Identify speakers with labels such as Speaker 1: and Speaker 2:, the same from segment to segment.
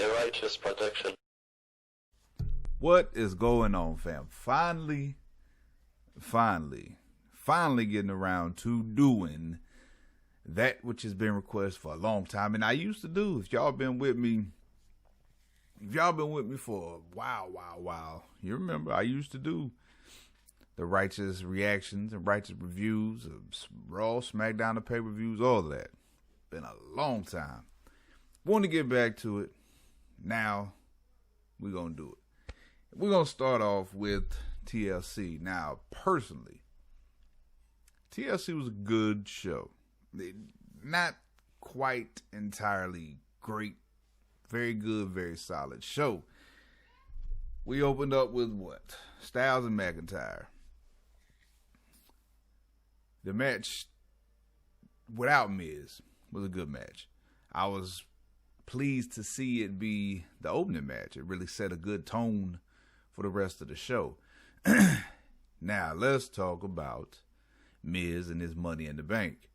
Speaker 1: a righteous production.
Speaker 2: What is going on, fam? Finally getting around to doing that which has been requested for a long time. And I used to do, if y'all been with me for a while, you remember I used to do the righteous reactions and righteous reviews of Raw, SmackDown, the pay-per-views, all of that. Been a long time. Want to get back to it. Now, we're going to do it. We're going to start off with TLC. Now, personally, TLC was a good show. Not quite entirely great. Very good, very solid show. We opened up with what? Styles and McIntyre. The match without Miz was a good match. I was pleased to see it be the opening match. It really set a good tone for the rest of the show. Now, let's talk about Miz and his Money in the Bank.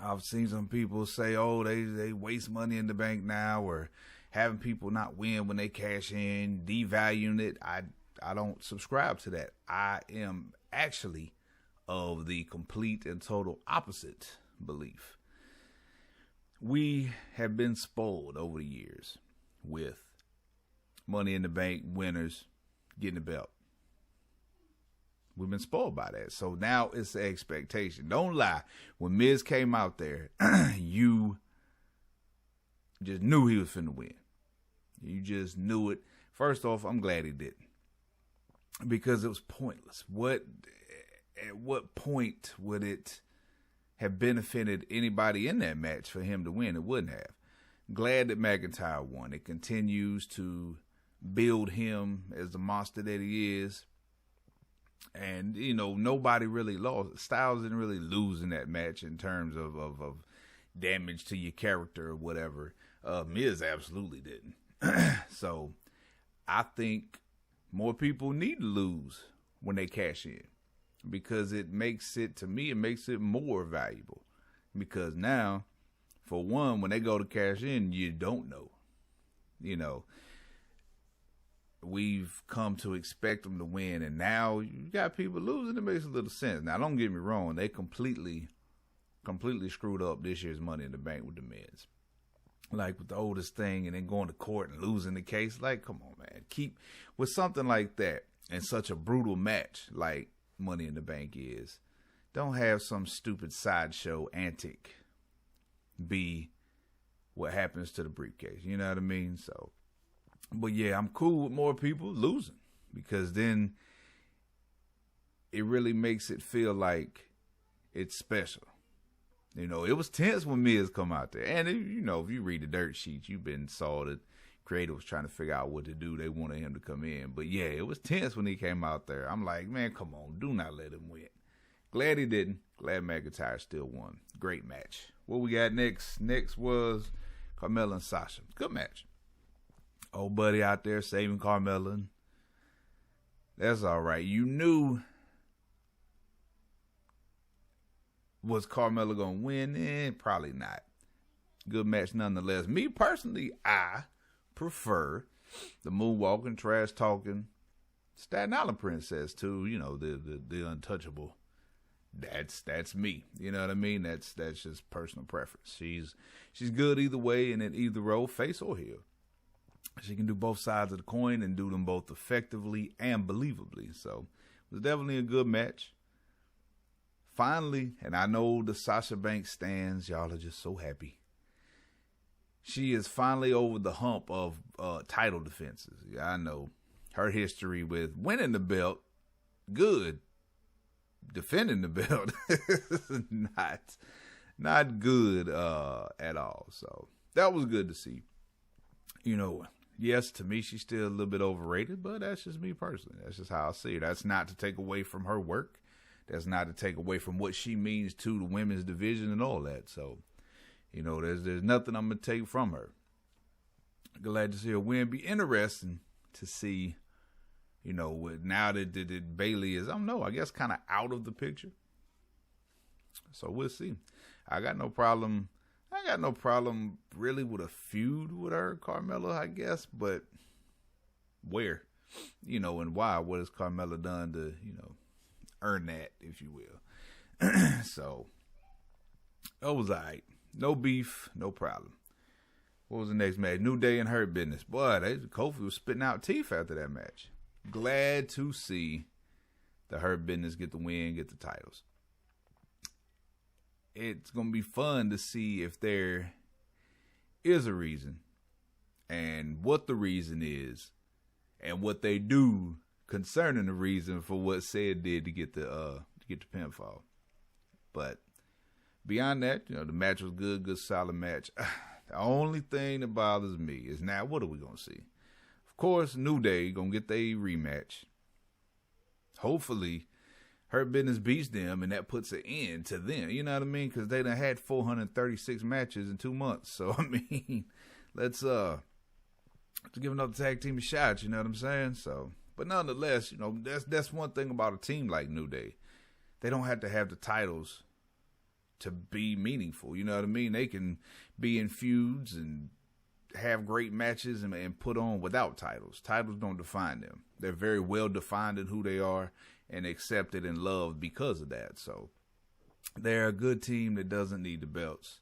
Speaker 2: I've seen some people say, oh, they waste Money in the Bank now, or having people not win when they cash in, devaluing it. I don't subscribe to that. I am actually of the complete and total opposite belief. We have been spoiled over the years with Money in the Bank winners getting the belt. We've been spoiled by that. So now it's the expectation. Don't lie. When Miz came out there, you just knew he was finna win. You just knew it. First off, I'm glad he didn't. Because it was pointless. At what point would it have benefited anybody in that match for him to win? It wouldn't have. Glad that McIntyre won. It continues to build him as the monster that he is. And, you know, nobody really lost. Styles didn't really lose in that match in terms of damage to your character or whatever. Miz absolutely didn't. So I think more people need to lose when they cash in, because it makes it more valuable. Because now, for one, when they go to cash in, you don't know. You know, we've come to expect them to win, and now you got people losing. It makes a little sense. Now, don't get me wrong. They completely screwed up this year's Money in the Bank with the Miz. Like with the oldest thing and then going to court and losing the case. Like, come on, man. Keep with something like that and such a brutal match like Money in the Bank is. Don't have some stupid sideshow antic be what happens to the briefcase. You know what I mean? So, but yeah, I'm cool with more people losing, because then it really makes it feel like it's special. You know, it was tense when Miz come out there. And, you know, if you read the dirt sheets, you've been saw that creative was trying to figure out what to do. They wanted him to come in. But, yeah, it was tense when he came out there. I'm like, man, come on. Do not let him win. Glad he didn't. Glad McIntyre still won. Great match. What we got next? Next was Carmella and Sasha. Good match. Old buddy out there saving Carmella. That's all right. You knew. Was Carmella going to win? Probably not. Good match nonetheless. Me personally, I prefer the moonwalking, trash talking Staten Island princess to, you know, the untouchable. That's me. You know what I mean? That's just personal preference. She's good either way, and in either role, face or heel. She can do both sides of the coin and do them both effectively and believably. So it was definitely a good match. Finally, and I know the Sasha Banks stands, y'all are just so happy. She is finally over the hump of title defenses. Yeah, I know her history with winning the belt, good. Defending the belt, not good at all. So that was good to see. You know, yes, to me she's still a little bit overrated, but that's just me personally. That's just how I see it. That's not to take away from her work. That's not to take away from what she means to the women's division and all that. So, you know, there's nothing I'm going to take from her. Glad to see her win. Be interesting to see, you know, now that Bayley is, I don't know, I guess kind of out of the picture. So we'll see. I got no problem I got no problem really with a feud with her, Carmella, I guess, but where? And why? What has Carmella done to, earn that, if you will? So, that was all right. No beef, no problem. What was the next match? New Day and Hurt Business. Boy, Kofi was spitting out teeth after that match. Glad to see the Hurt Business get the win, get the titles. It's going to be fun to see if there is a reason and what the reason is and what they do concerning the reason for what Sid did to get the pinfall. But beyond that, the match was good solid match. The only thing that bothers me is now what are we going to see? Of course, New Day going to get their rematch. Hopefully, Hurt Business beats them, and that puts an end to them. You know what I mean? Because they done had 436 matches in 2 months. So, I mean, let's give another tag team a shot. You know what I'm saying? So, but nonetheless, that's one thing about a team like New Day. They don't have to have the titles to be meaningful. You know what I mean? They can be in feuds and have great matches and put on without titles. Titles don't define them. They're very well defined in who they are and accepted and loved because of that. So they're a good team that doesn't need the belts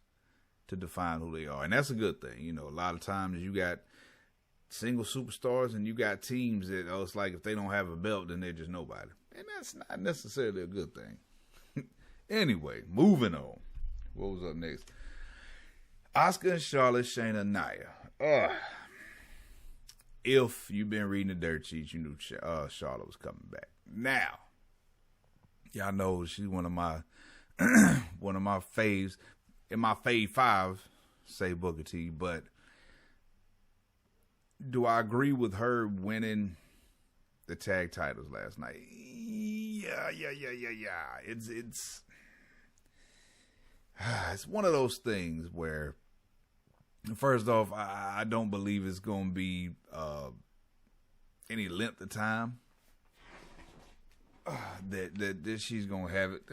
Speaker 2: to define who they are. And that's a good thing. A lot of times you got single superstars and you got teams that, it's like if they don't have a belt, then they're just nobody. And that's not necessarily a good thing. Anyway, moving on. What was up next? Asuka and Charlotte, Shayna and Nia. If you've been reading the dirt sheets, you knew Charlotte was coming back. Now, y'all know she's one of my faves. In my fave 5, say Booker T. But do I agree with her winning the tag titles last night? Yeah. It's one of those things where, first off, I don't believe it's going to be any length of time that she's going to have it.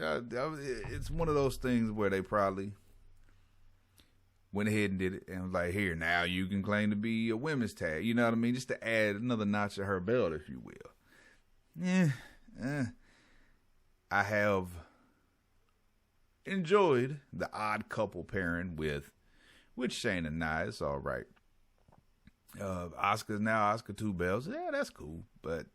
Speaker 2: It's one of those things where they probably went ahead and did it and was like, here, now you can claim to be a women's tag. You know what I mean? Just to add another notch to her belt, if you will. I have enjoyed the odd couple pairing with Shayna and Nia. It's all right. Asuka 2 belts. Yeah, that's cool. But,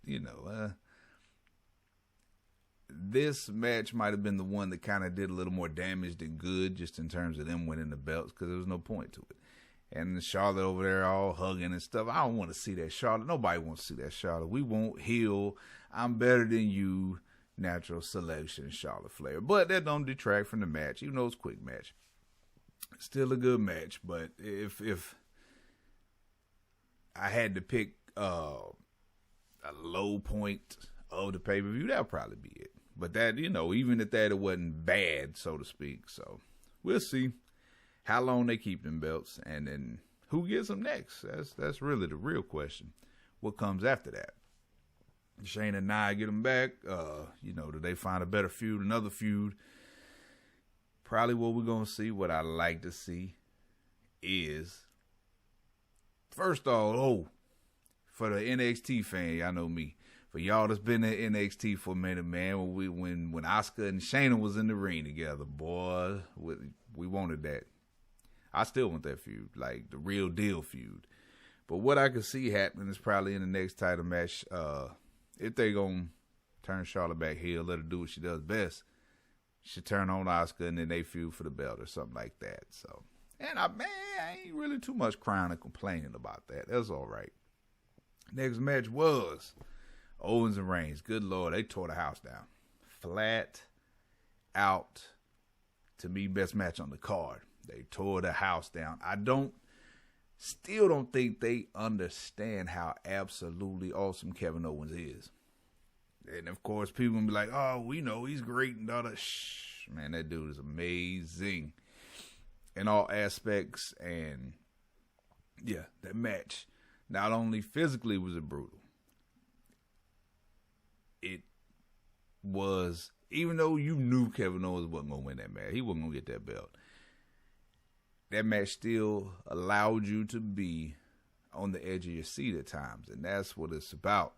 Speaker 2: this match might have been the one that kind of did a little more damage than good, just in terms of them winning the belts, because there was no point to it. And Charlotte over there all hugging and stuff. I don't want to see that Charlotte. Nobody wants to see that Charlotte. We won't heal. I'm better than you. Natural selection, Charlotte Flair. But that don't detract from the match, even though it's a quick match. Still a good match, but if I had to pick a low point of the pay-per-view, that'll probably be it. But that, even at that, it wasn't bad, so to speak. So we'll see how long they keep them belts and then who gets them next. That's really the real question. What comes after that? Shane and Nia get them back. Do they find a better feud, another feud? Probably what we're going to see. What I like to see is, first off, for the NXT fan, y'all know me. For y'all that's been in NXT for a minute, man, when Asuka and Shayna was in the ring together, boy, we wanted that. I still want that feud, like the real deal feud. But what I could see happening is probably in the next title match, if they gonna turn Charlotte back heel, let her do what she does best, she turn on Asuka and then they feud for the belt or something like that. So, and I ain't really too much crying and complaining about that. That's all right. Next match was Owens and Reigns. Good Lord, they tore the house down. Flat out, to me, best match on the card. They tore the house down. Still don't think they understand how absolutely awesome Kevin Owens is. And of course, people will be like, oh, we know he's great and all that. Shh, man, that dude is amazing in all aspects. And yeah, that match, not only physically was it brutal, it was, even though you knew Kevin Owens wasn't going to win that match, he wasn't going to get that belt. that match still allowed you to be on the edge of your seat at times. And that's what it's about.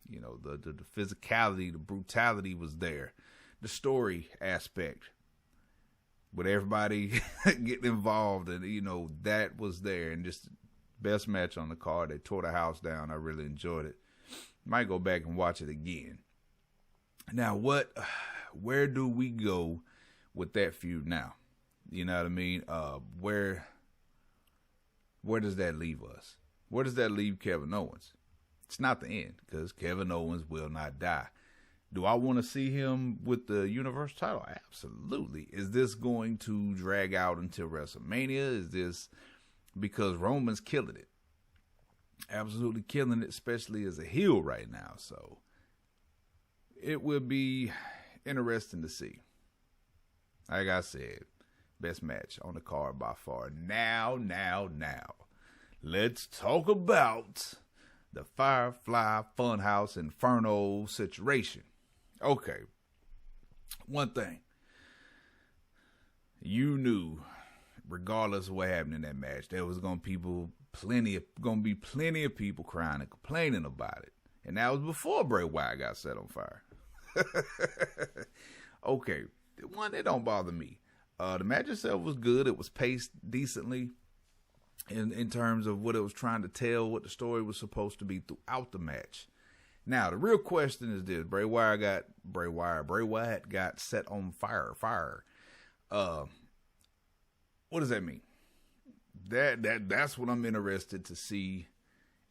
Speaker 2: You know, the physicality, the brutality was there. The story aspect with everybody getting involved, and, you know, that was there. And just best match on the card. They tore the house down. I really enjoyed it. Might go back and watch it again. Now, where do we go with that feud now? You know what I mean? Where does that leave us? Where does that leave Kevin Owens? It's not the end, because Kevin Owens will not die. Do I want to see him with the Universal title? Absolutely. Is this going to drag out until WrestleMania? Is this because Roman's killing it? Absolutely killing it, especially as a heel right now. So it will be interesting to see. Like I said, best match on the card by far. Now, let's talk about the Firefly Funhouse Inferno situation. Okay, one thing. You knew, regardless of what happened in that match, there was gonna be plenty of people crying and complaining about it. And that was before Bray Wyatt got set on fire. Okay, one, that don't bother me. The match itself was good. It was paced decently in terms of what it was trying to tell, what the story was supposed to be throughout the match. Now, the real question is this. Bray Wyatt got set on fire. What does that mean? That's what I'm interested to see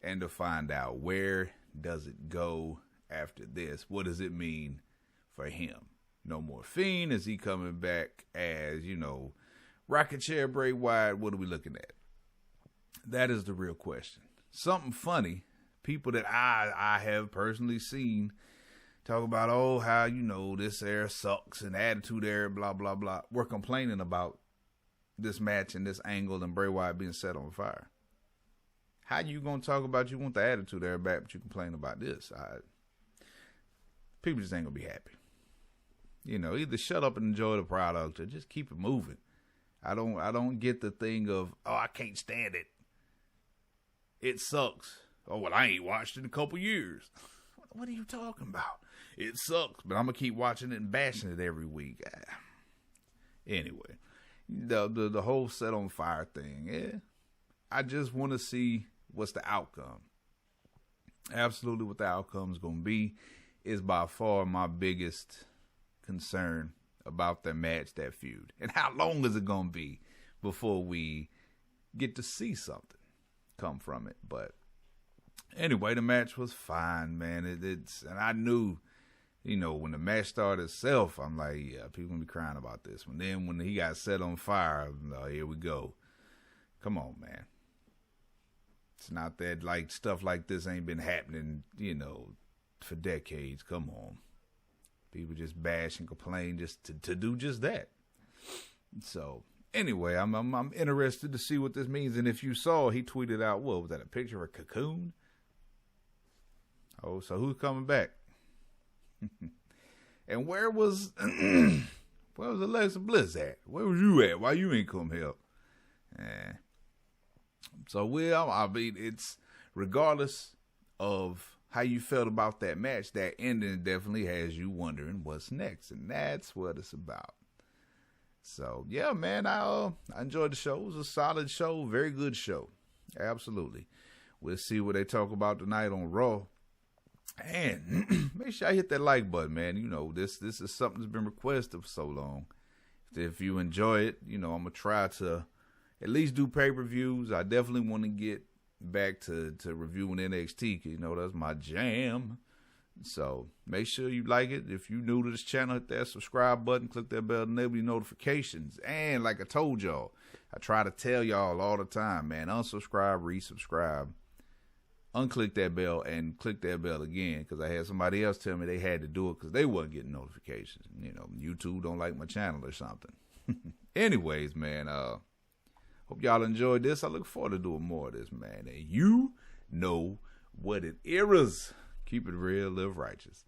Speaker 2: and to find out. Where does it go after this? What does it mean for him? No more Fiend? Is he coming back as, you know, Rocket Chair Bray Wyatt? What are we looking at? That is the real question. Something funny. People that I have personally seen talk about, oh, how, you know, this era sucks and attitude era, blah, blah, blah. We're complaining about this match and this angle and Bray Wyatt being set on fire. How you going to talk about you want the attitude era back, but you complain about this? People just ain't going to be happy. You know, either shut up and enjoy the product or just keep it moving. I don't get the thing of, oh, I can't stand it. It sucks. Oh, well, I ain't watched it in a couple years. What are you talking about? It sucks, but I'm going to keep watching it and bashing it every week. Anyway, the whole set on fire thing, yeah. I just want to see what's the outcome. Absolutely what the outcome is going to be is by far my biggest concern about that match, that feud. And how long is it going to be before we get to see something come from it? But anyway, the match was fine, man. And I knew, you know, when the match started itself, I'm like, yeah, people gonna be crying about this one. Then when he got set on fire, I'm like, here we go. Come on, man. It's not that, like, stuff like this ain't been happening, you know, for decades. Come on. People just bash and complain just to do just that. So anyway, I'm interested to see what this means. And if you saw, he tweeted out, what was that, a picture of a cocoon? Oh, so who's coming back? And where was Alexa Bliss at? Where was you at? Why you ain't come help? So I mean, it's regardless of how you felt about that match, that ending definitely has you wondering what's next, and that's what it's about. So yeah, man, I enjoyed the show. It was a solid show, very good show, absolutely. We'll see what they talk about tonight on Raw. And make sure I hit that like button, man. You know, this is something that's been requested for so long. If you enjoy it, you know, I'm going to try to at least do pay-per-views. I definitely want to get back to reviewing NXT, because, you know, that's my jam. So make sure you like it. If you're new to this channel, hit that subscribe button, click that bell to enable your notifications. And like I told y'all, I try to tell y'all all the time, man, unsubscribe, resubscribe. Unclick that bell and click that bell again, because I had somebody else tell me they had to do it because they wasn't getting notifications. You know, YouTube don't like my channel or something. Anyways, man, hope y'all enjoyed this. I look forward to doing more of this, man. And you know what it is. Keep it real, live righteous.